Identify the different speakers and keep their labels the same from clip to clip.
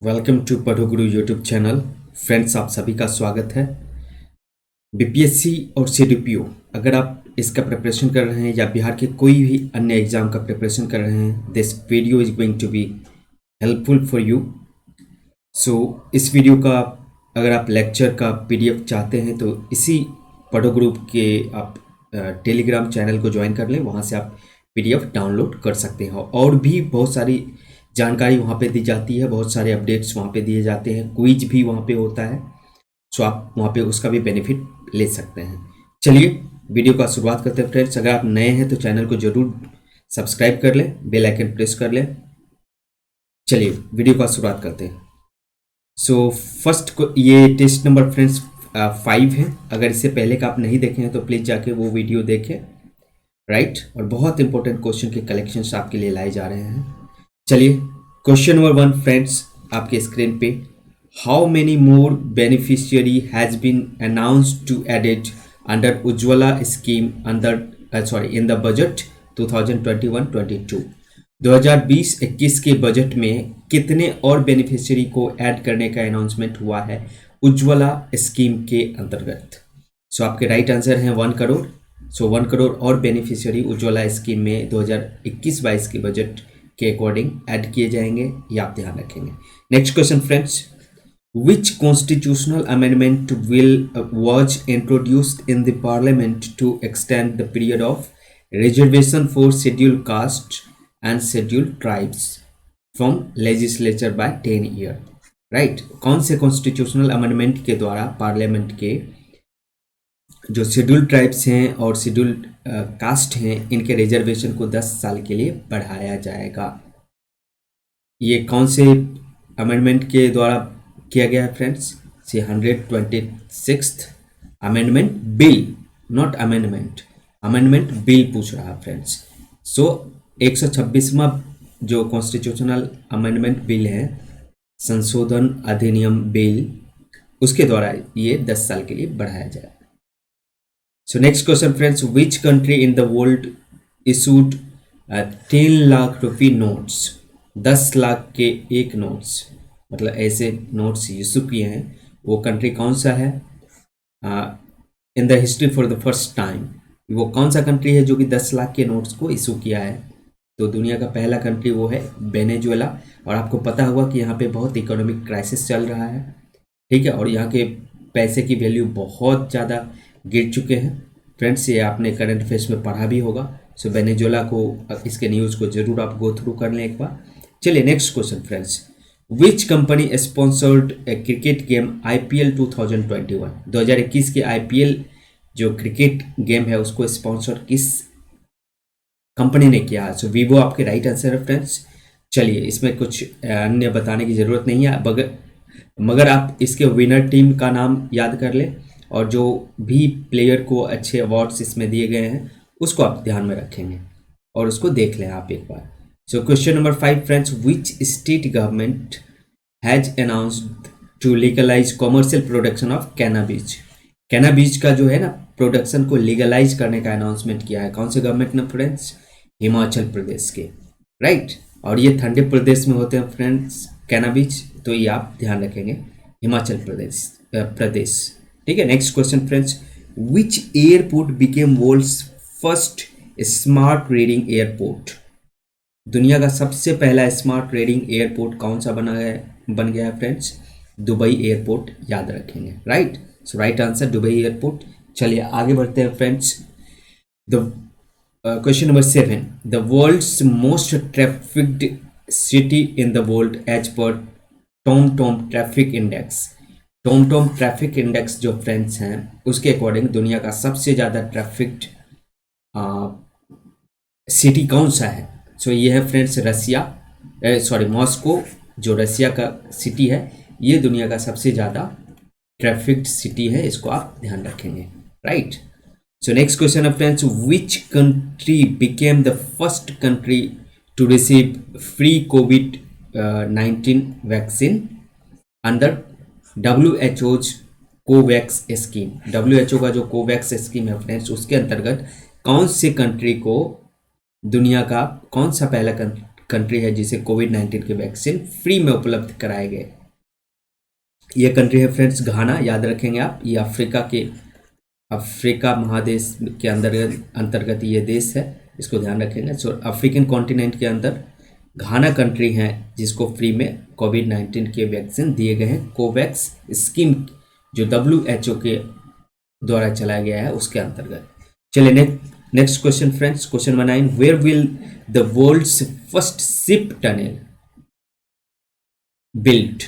Speaker 1: Welcome to पढ़ो गुरु YouTube channel. Friends, आप सभी का स्वागत है। बीपीएससी और सीडीपीओ अगर आप इसका प्रिपरेशन कर रहे हैं या बिहार के कोई भी अन्य एग्जाम का प्रिपरेशन कर रहे हैं, this video is going to be helpful for you. So इस वीडियो का अगर आप लेक्चर का पीडीएफ चाहते हैं तो इसी पढ़ो ग्रुप के आप टेलीग्राम चैनल को ज्वाइन कर लें, वहाँ से आप पीडीएफ डाउनलोड कर सकते हैं। और भी बहुत सारी जानकारी वहाँ पे दी जाती है, बहुत सारे अपडेट्स वहाँ पे दिए जाते हैं, क्विज भी वहाँ पे होता है। सो आप वहाँ पे उसका भी बेनिफिट ले सकते हैं। चलिए वीडियो का शुरुआत करते हैं फ्रेंड्स। अगर आप नए हैं तो चैनल को जरूर सब्सक्राइब कर लें, बेल आइकन प्रेस कर लें। चलिए वीडियो का शुरुआत करते हैं। सो फर्स्ट को ये टेस्ट नंबर फ्रेंड्स 5 है। अगर इससे पहले का आप नहीं देखे हैं तो प्लीज़ जाके वो वीडियो देखें, राइट। और बहुत इंपॉर्टेंट क्वेश्चन के कलेक्शंस आपके लिए लाए जा रहे हैं। चलिए क्वेश्चन नंबर 1 फ्रेंड्स आपके स्क्रीन पे, how many more beneficiary has been announced to added under Ujjwala scheme in the budget 2021-22। 2020-21 के बजट में कितने और बेनिफिशियरी को ऐड करने का अनाउंसमेंट हुआ है उज्ज्वला स्कीम के अंतर्गत। सो आपके राइट आंसर हैं 1 करोड़। सो 1 करोड़ और बेनिफिशियरी उज्ज्वला स्कीम में 2021-22 के बजट के अकॉर्डिंग ऐड किए जाएंगे, ये आप ध्यान रखेंगे। Next question friends, which constitutional amendment will was introduced in the parliament to extend the period of reservation for scheduled caste and scheduled tribes from legislature by 10 year, right. कौन से constitutional amendment के द्वारा parliament के जो scheduled tribes हैं और scheduled caste हैं, इनके रिजर्वेशन को 10 साल के लिए बढ़ाया जाएगा? ये कौन से अमेंडमेंट के द्वारा किया गया है friends? 126th amendment bill, not amendment, amendment bill पूछ रहा है फ्रेंड्स। सो 126वां जो कॉन्स्टिट्यूशनल अमेंडमेंट बिल है, संशोधन अधिनियम बिल, उसके द्वारा ये 10 साल के लिए बढ़ाया जाएगा। So next question friends, which country in the world issued 10 lakh रुपये नोट्स? 10 लाख के एक नोट्स, मतलब ऐसे नोट्स इशू किए हैं, वो कंट्री कौन सा है in the history for the first time? वो कौन सा कंट्री है जो कि 10 लाख के नोट्स को इशू किया है? तो दुनिया का पहला कंट्री वो है वेनेजुएला। और आपको पता होगा कि यहाँ पे बहुत इकोनॉमिक क्राइसिस चल रहा है, ठीक है, और यहाँ के पैसे की वैल्यू बहुत ज़्यादा गिर चुके हैं फ्रेंड्स। ये आपने करंट अफेयर्स में पढ़ा भी होगा। सो वेनेजुएला को, इसके न्यूज़ को जरूर आप गो थ्रू कर लें एक बार। चलिए next question friends, which company sponsored A cricket game IPL 2021? 2021 के IPL जो क्रिकेट गेम है उसको स्पॉन्सर किस कंपनी ने किया? सो वीवो आपके राइट आंसर है फ्रेंड्स। चलिए इसमें कुछ अन्य बताने की ज़रूरत नहीं है, मगर आप इसके विनर टीम का नाम याद कर लें और जो भी प्लेयर को अच्छे अवार्ड्स इसमें दिए गए हैं उसको आप ध्यान में रखेंगे और उसको देख लें आप एक बार। So question number 5 friends, which state government has announced to legalise commercial production of cannabis? Cannabis का जो है ना प्रोडक्शन को लीगलाइज करने का अनाउंसमेंट किया है कौन से गवर्नमेंट ने फ्रेंड्स? हिमाचल प्रदेश के, राइट। और ये ठंडे प्रदेश में होते हैं फ्रेंड्स कैनाबीज, तो ये आप ध्यान रखेंगे, हिमाचल प्रदेश, ठीक है। Next question friends, which airport became world's first smart reading airport? दुनिया का सबसे पहला स्मार्ट रीडिंग एयरपोर्ट कौन सा बन गया है फ्रेंड्स? दुबई एयरपोर्ट, याद रखेंगे, right. So right answer Dubai airport. चलिए आगे बढ़ते हैं friends. The question number 7, the world's most trafficked city in the world as per Tom traffic index. Tom traffic index जो फ्रेंड्स हैं उसके अकॉर्डिंग दुनिया का सबसे ज़्यादा ट्रैफिक्ड सिटी कौन सा है? सो ये है फ्रेंड्स मॉस्को, जो रसिया का सिटी है, ये दुनिया का सबसे ज़्यादा ट्रैफिक्ड सिटी है, इसको आप ध्यान रखेंगे, राइट। सो नेक्स्ट क्वेश्चन है friends, which country became the first country to receive free COVID-19 vaccine under WHO's Covax scheme? WHO का जो कोवैक्स स्कीम है फ्रेंड्स, उसके अंतर्गत कौन से कंट्री को, दुनिया का कौन सा पहला कंट्री है जिसे कोविड-19 के वैक्सीन फ्री में उपलब्ध कराए गए। ये कंट्री है फ्रेंड्स घाना, याद रखेंगे आप। ये अफ्रीका महादेश के अंतर्गत ये देश है, इसको ध्यान रखेंगे। सो अफ्रीकन कॉन्टिनेंट के अंदर घाना कंट्री है जिसको फ्री में कोविड-19 के वैक्सीन दिए गए हैं, कोवैक्स स्कीम जो WHO के द्वारा चलाया गया है उसके अंतर्गत। चलिए next question friends, question number 9, where will the world's first ship tunnel built?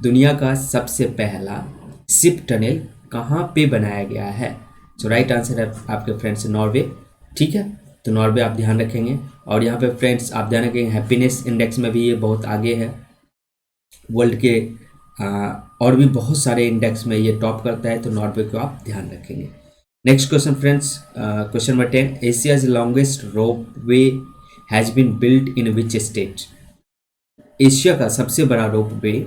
Speaker 1: दुनिया का सबसे पहला शिप टनल कहाँ पे बनाया गया है? सो राइट आंसर है आपके फ्रेंड्स नॉर्वे। ठीक है, तो नॉर्वे आप ध्यान रखेंगे। और यहाँ पे फ्रेंड्स आप ध्यान रखेंगे हैप्पीनेस इंडेक्स में भी ये बहुत आगे है, वर्ल्ड के और भी बहुत सारे इंडेक्स में ये टॉप करता है, तो नॉर्वे को आप ध्यान रखेंगे। Next question friends, question number 10, Asia's longest ropeway has been built in which state? Asia का सबसे बड़ा रोप वे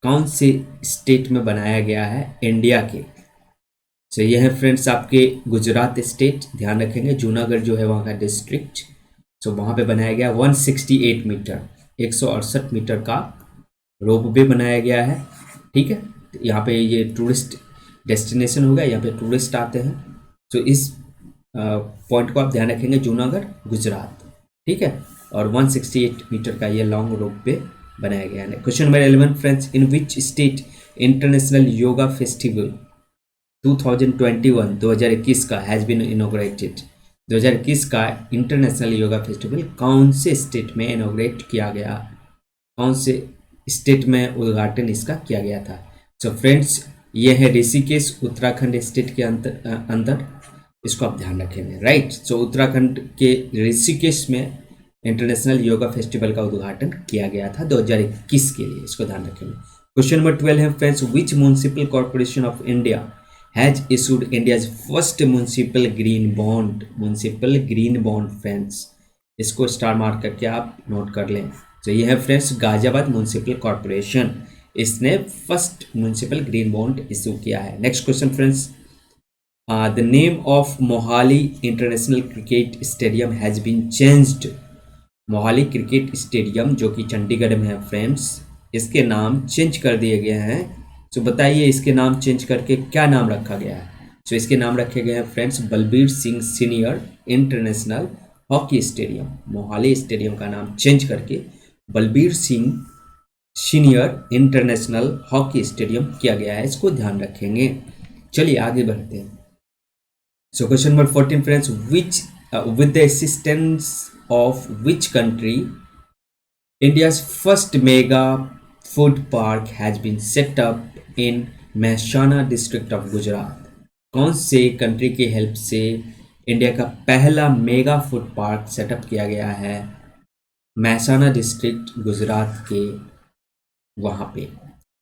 Speaker 1: कौन से स्टेट में बनाया गया है? इंडिया के। सो ये है फ्रेंड्स आपके गुजरात स्टेट, ध्यान रखेंगे। जूनागढ़ जो है वहाँ का डिस्ट्रिक्ट, सो वहाँ पे बनाया गया 168 मीटर 168 मीटर का रोप वे बनाया गया है। ठीक है, तो यहाँ पे ये टूरिस्ट डेस्टिनेशन हो गया, यहाँ पे टूरिस्ट आते हैं। तो इस पॉइंट को आप ध्यान रखेंगे, जूनागढ़ गुजरात। ठीक है, और 168 मीटर का ये लॉन्ग रोप वे बनाया गया है। Question number 11 friends, in which state international yoga festival 2021 का हैज़ बीन इनॉग्रेटेड? 2021 का इंटरनेशनल योगा फेस्टिवल कौन से स्टेट में इनॉग्रेट किया गया, कौन से स्टेट में उद्घाटन इसका किया गया था? सो फ्रेंड्स ये है ऋषिकेश, उत्तराखंड स्टेट के अंदर, इसको आप ध्यान रखेंगे। राइट, सो उत्तराखंड के ऋषिकेश में इंटरनेशनल योगा फेस्टिवल का उद्घाटन किया गया था 2021 के लिए, इसको ध्यान रखेंगे। क्वेश्चन नंबर 12 है friends, which municipal corporation of India has issued India's first municipal green bond? Municipal green bond friends, इसको स्टार मार्क करके आप नोट कर लें। तो ये है फ्रेंड्स गाजियाबाद म्युनिसिपल कॉर्पोरेशन, इसने first municipal green bond issue किया है। Next question friends, the name of Mohali international cricket stadium has been changed? Mohali cricket stadium जो कि चंडीगढ़ में है फ्रेंड्स, इसके नाम चेंज कर दिए गए हैं। तो बताइए इसके नाम चेंज करके क्या नाम रखा गया है? तो इसके नाम रखे गए हैं friends Balbir Singh senior international hockey stadium. Mohali stadium का नाम चेंज करके Balbir Singh senior international hockey stadium किया गया है, इसको ध्यान रखेंगे। चलिए आगे बढ़ते हैं। सो question number 14 friends, which with the assistance of which country India's first mega food park has been set up in Mehsana district of Gujarat? कौन से कंट्री की हेल्प से इंडिया का पहला मेगा फूड पार्क सेटअप किया गया है Mehsana district Gujarat के वहाँ पे?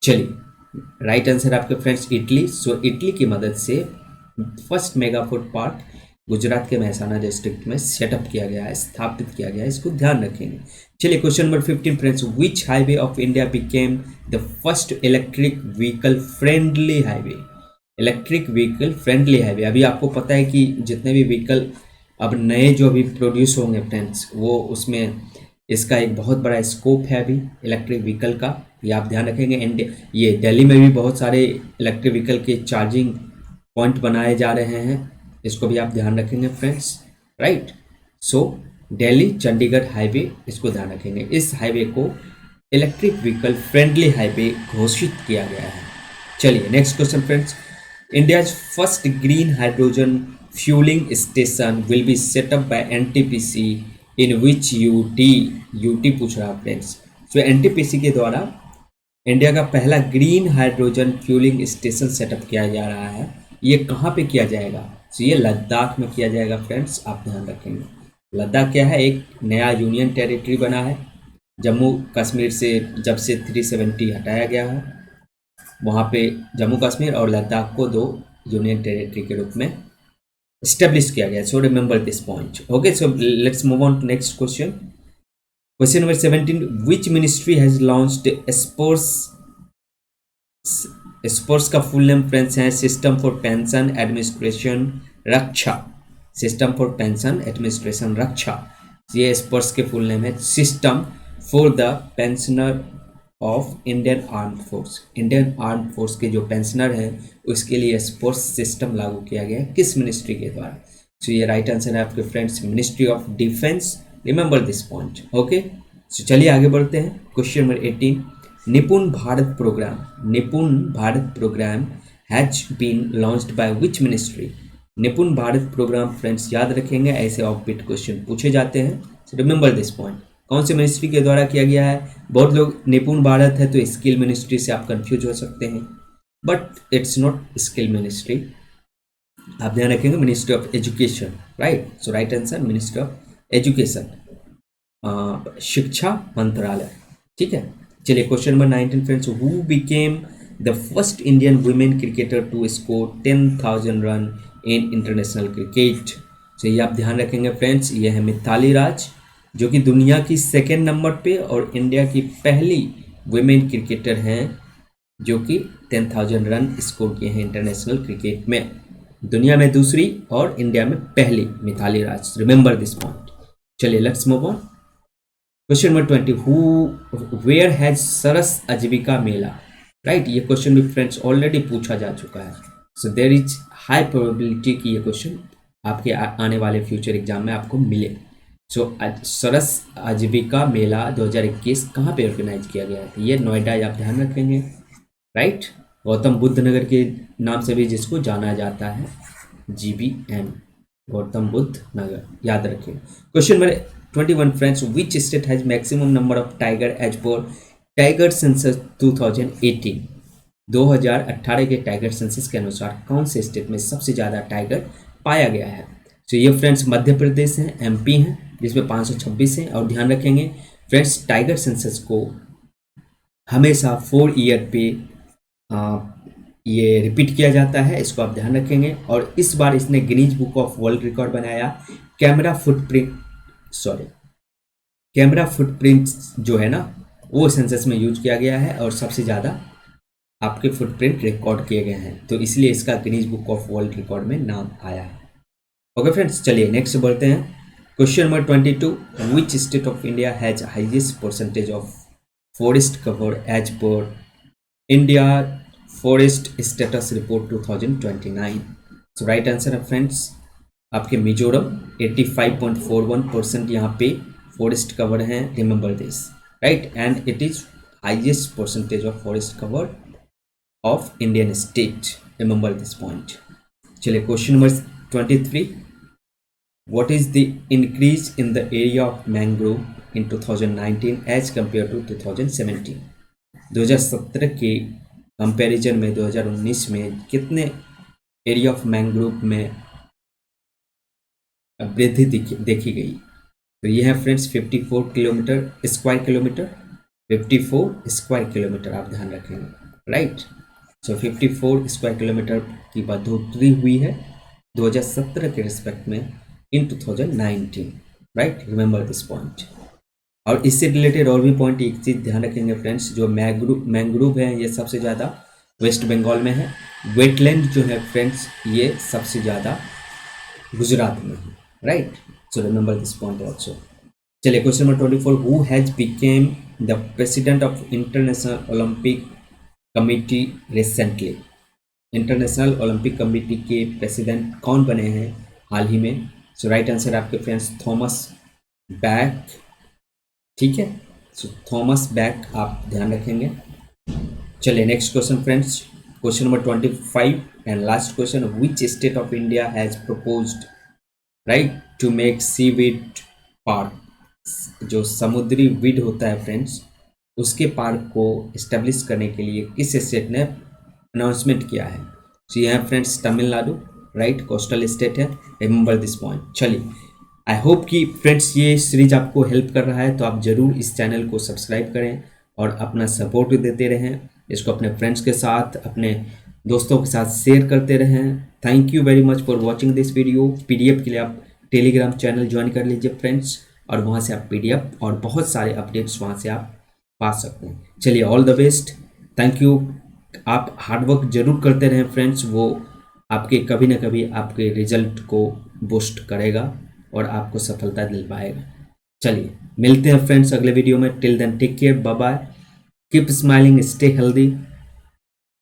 Speaker 1: चलिए राइट आंसर आपके फ्रेंड्स इटली। सो इटली की मदद से first mega food park Gujarat के महसाना डिस्ट्रिक्ट में सेटअप किया गया है, स्थापित किया गया है, इसको ध्यान रखेंगे। चलिए question number 15 friends, which highway of India became the first electric vehicle friendly highway? Electric vehicle friendly highway, अभी आपको पता है कि जितने भी व्हीकल अब नए जो अभी प्रोड्यूस होंगे फ्रेंड्स, वो उसमें इसका एक बहुत बड़ा स्कोप है अभी इलेक्ट्रिक व्हीकल का, ये आप ध्यान रखेंगे। ये दिल्ली में भी बहुत सारे इलेक्ट्रिक व्हीकल के चार्जिंग पॉइंट बनाए जा रहे हैं, इसको भी आप ध्यान रखेंगे फ्रेंड्स। राइट, सो दिल्ली चंडीगढ़ हाईवे, इसको ध्यान रखेंगे। इस हाईवे को इलेक्ट्रिक व्हीकल फ्रेंडली हाईवे घोषित किया गया है। चलिए next question friends, India's first green hydrogen fueling station will be set up by NTPC in which UT पूछ रहा फ्रेंड्स। तो एनटीपीसी के द्वारा इंडिया का पहला green hydrogen fueling station setup किया जा रहा है, ये कहाँ पे किया जाएगा? तो ये लद्दाख में किया जाएगा फ्रेंड्स, आप ध्यान रखेंगे। लद्दाख क्या है, एक नया यूनियन टेरिटरी बना है जम्मू कश्मीर से, जब से 370 हटाया गया है, वहाँ पे जम्मू कश्मीर और लद्दाख को 2 यूनियन टेरिटरी के रूप में एस्टेब्लिश किया गया। So remember this point. Okay, so let's move on to next question. Question number 17, which ministry has launched SPARSH का फुल नेम फ्रेंड्स है system for pension administration Raksha. System for pension administration Raksha, ये स्पर्श के full name है system for the pensioner of Indian arm force. Indian arm force के जो pensioner हैं उसके लिए स्पर्श सिस्टम लागू किया गया है किस मिनिस्ट्री के द्वारा? सो ये राइट आंसर है आपके friends ministry of defence. Remember this point. Okay, so चलिए आगे बढ़ते हैं। Question number 18, Nipun Bharat programme has been launched by which ministry? Nipun Bharat programme friends याद रखेंगे, ऐसे ऑफ बिट क्वेश्चन पूछे जाते हैं। सो रिमेंबर दिस पॉइंट। कौन से मिनिस्ट्री के द्वारा किया गया है? बहुत लोग निपुण भारत है तो स्किल मिनिस्ट्री से आप कंफ्यूज हो सकते हैं, but it's not skill ministry. आप ध्यान रखेंगे ministry of education, right. So right answer ministry of education, शिक्षा मंत्रालय, ठीक है। चलिए question number 19 friends, who became the first Indian women cricketer to score 10,000 run in international cricket? तो ये आप ध्यान रखेंगे फ्रेंड्स, ये है मिताली राज, जो कि दुनिया की सेकेंड नंबर पे और इंडिया की पहली वुमेन क्रिकेटर हैं जो कि 10,000 रन स्कोर किए हैं इंटरनेशनल क्रिकेट में। दुनिया में दूसरी और इंडिया में पहली Mitali Raj. Remember this point. चलिए let's move on. Question number 20, where has Saras Aajeevika Mela? Right, ये क्वेश्चन भी फ्रेंड्स ऑलरेडी पूछा जा चुका है। So there is high probability कि ये क्वेश्चन आपके आने वाले फ्यूचर एग्जाम में आपको मिले। सो सरस आजीविका मेला 2021 कहाँ पे ऑर्गेनाइज किया गया है? ये नोएडा, आप ध्यान रखेंगे, राइट। गौतम बुद्ध नगर के नाम से भी जिसको जाना जाता है, GBN, गौतम बुद्ध नगर, याद रखें। Question number 21 friends, which state has maximum number of tiger as per tiger census 2018? 2018 के टाइगर सेंसस के अनुसार कौन से स्टेट में सबसे ज़्यादा टाइगर पाया गया है? तो ये फ्रेंड्स मध्य प्रदेश है, MP है, जिसमें 526 है। और ध्यान रखेंगे फ्रेंड्स, टाइगर सेंसस को हमेशा 4 ईयर पे ये रिपीट किया जाता है, इसको आप ध्यान रखेंगे। और इस बार इसने Guinness book of world record बनाया। कैमरा फुटप्रिंट जो है ना, वो सेंसस में यूज किया गया है और सबसे ज़्यादा आपके फुटप्रिंट रिकॉर्ड किए गए हैं, तो इसलिए इसका Guinness book of world record में नाम आया है। ओके फ्रेंड्स, चलिए नेक्स्ट बढ़ते हैं। Question number 22, which state of India has highest percentage of forest cover as per India forest status report 2029? So right answer है फ्रेंड्स आपके मिजोरम, 85.41% यहाँ पे फॉरेस्ट कवर है। Remember this, right, and it is highest percentage of forest cover of Indian state. Remember this point. चलिए question number 23, what is the increase in the area of mangrove in 2019 as compared to 2017? 2017 के comparison में 2019 में कितने area of mangrove में वृद्धि देखी गई? तो ये है friends 54 square kilometre, 54 square kilometre, आप ध्यान रखेंगे, राइट। सो 54 स्क्वायर किलोमीटर की बढ़ोतरी हुई है 2017 के रिस्पेक्ट में इन 2019, राइट। Remember this point. और इससे रिलेटेड और भी पॉइंट, एक चीज़ ध्यान रखेंगे फ्रेंड्स, जो मैंग्रोव है ये सबसे ज़्यादा वेस्ट बंगाल में है। वेटलैंड जो है फ्रेंड्स ये सबसे ज़्यादा गुजरात में है, right. So remember this point also. चलिए question number 24, who has become the president of International Olympic Committee recently? International Olympic Committee के प्रेसिडेंट कौन बने हैं हाल ही में? सो राइट आंसर आपके फ्रेंड्स थॉमस बैक, ठीक है। सो थॉमस बैक आप ध्यान रखेंगे। चलिए next question friends, question number 25 and last question, which state of India has proposed, right, to make seaweed park? जो समुद्री वीड होता है फ्रेंड्स, उसके पार्क को इस्टेब्लिश करने के लिए किस स्टेट ने अनाउंसमेंट किया है? सो ये है friends Tamil Nadu, right, coastal state है। Remember this point. चलिए आई होप कि फ्रेंड्स ये सीरीज आपको हेल्प कर रहा है, तो आप ज़रूर इस चैनल को सब्सक्राइब करें और अपना सपोर्ट देते रहें। इसको अपने फ्रेंड्स के साथ, अपने दोस्तों के साथ शेयर करते रहें। Thank you very much for watching this video. PDF के लिए आप टेलीग्राम चैनल ज्वाइन कर लीजिए फ्रेंड्स, और वहाँ से आप PDF और बहुत सारे अपडेट्स वहाँ से आप पा सकते हैं। चलिए all the best, thank you. आप हार्डवर्क जरूर करते रहें फ्रेंड्स, वो आपके कभी ना कभी आपके रिजल्ट को बूस्ट करेगा और आपको सफलता दिलवाएगा। चलिए मिलते हैं फ्रेंड्स अगले वीडियो में। Till then take care, bye bye, keep smiling, stay healthy.